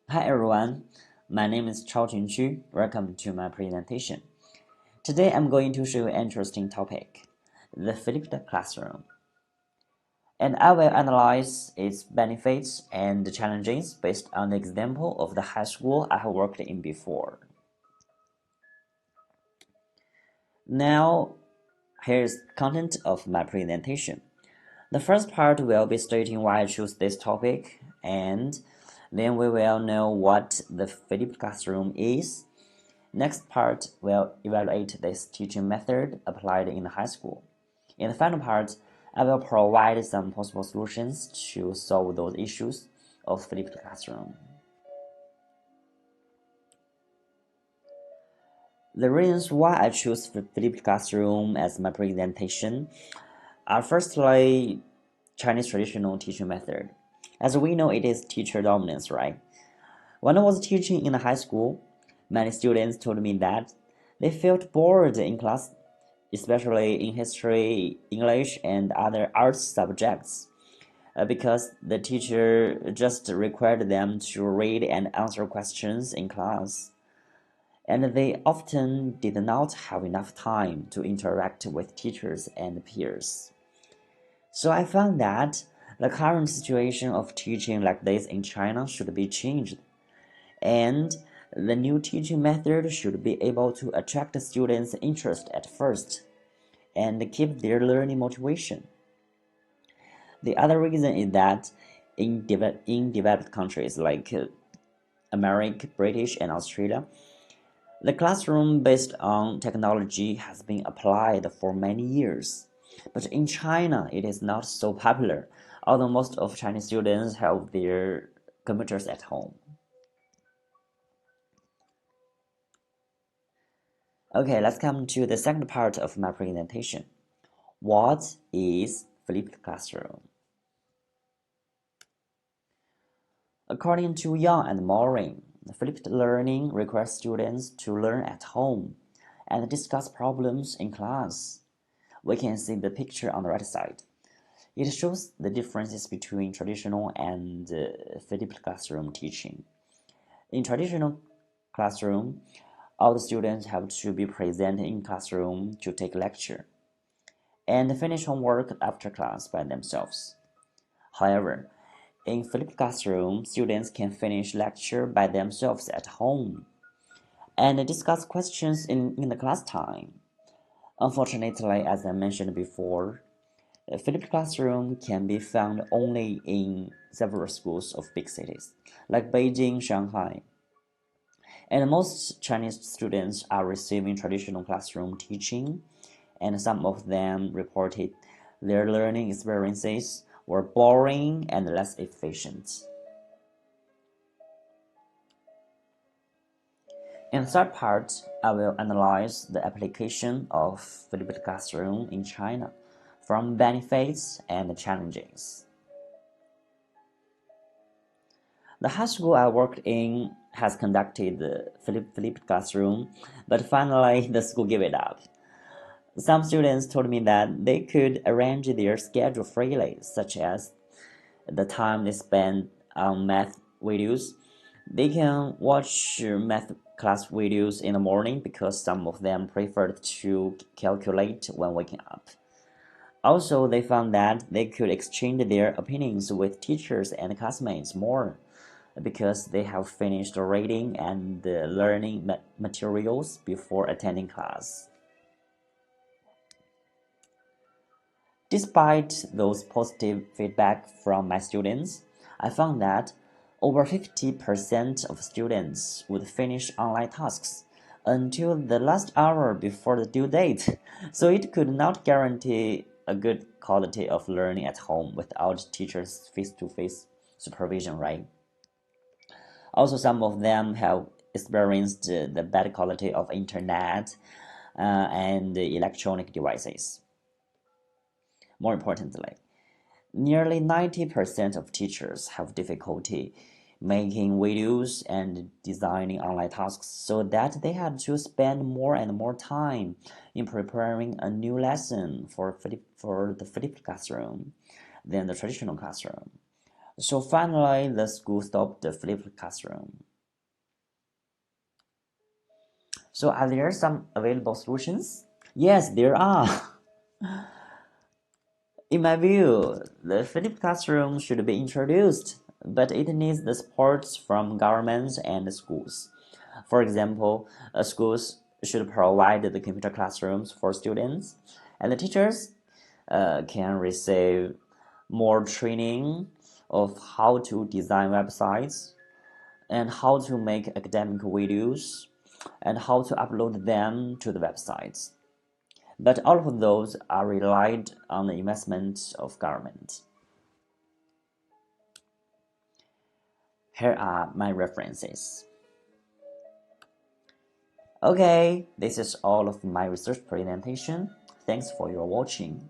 Hi everyone, my name is Chao Junqu. Welcome to my presentation. Today I'm going to show you an interesting topic, the flipped classroom. And I will analyze its benefits and challenges based on the example of the high school I have worked in before. Now, here's content of my presentation. The first part will be stating why I choose this topic, and then we will know what the flipped classroom is. Next part will evaluate this teaching method applied in the high school. In the final part, I will provide some possible solutions to solve those issues of flipped classroom. The reasons why I choose flipped classroom as my presentation are firstly Chinese traditional teaching method. As we know, it is teacher dominance, right? When I was teaching in the high school, many students told me that they felt bored in class, especially in history, English, and other arts subjects, because the teacher just required them to read and answer questions in class, and they often did not have enough time to interact with teachers and peers. So I found that the current situation of teaching like this in China should be changed, and the new teaching method should be able to attract students' interest at first and keep their learning motivation. The other reason is that in developed countries like America, British, and Australia, the classroom based on technology has been applied for many years. But in China, it is not so popular, although most of Chinese students have their computers at home. Okay, let's come to the second part of my presentation. What is flipped classroom? According to Young and Morin, flipped learning requires students to learn at home and discuss problems in class. We can see the picture on the right side. It shows the differences between traditional and flipped classroom teaching. In traditional classroom, all the students have to be present in classroom to take lecture and finish homework after class by themselves. However, in flipped classroom, students can finish lecture by themselves at home and discuss questions in the class time. Unfortunately, as I mentioned before, a flipped classroom can be found only in several schools of big cities, like Beijing, Shanghai. And most Chinese students are receiving traditional classroom teaching, and some of them reported their learning experiences were boring and less efficient. In the third part, I will analyze the application of flipped classroom in China, from benefits and challenges. The high school I worked in has conducted the flipped classroom, but finally the school gave it up. Some students told me that they could arrange their schedule freely, such as the time they spend on math videos. They can watch math class videos in the morning because some of them preferred to calculate when waking up. Also, they found that they could exchange their opinions with teachers and classmates more because they have finished reading and learning materials before attending class. Despite those positive feedback from my students, I found that over 50% of students would finish online tasks until the last hour before the due date, so it could not guarantee a good quality of learning at home without teachers' face-to-face supervision, right? Also, some of them have experienced the bad quality of internet and electronic devices. More importantly, nearly 90% of teachers have difficulty making videos and designing online tasks, so that they had to spend more and more time in preparing a new lesson for the flipped classroom than the traditional classroom. So finally, the school stopped the flipped classroom. So are there some available solutions? Yes, there are. In my view, the flipped classroom should be introduced, but it needs the support from governments and schools. For example, schools should provide the computer classrooms for students, and the teachers can receive more training of how to design websites and how to make academic videos and how to upload them to the websites. But all of those are relied on the investment of government. Here are my references. Okay, this is all of my research presentation. Thanks for your watching.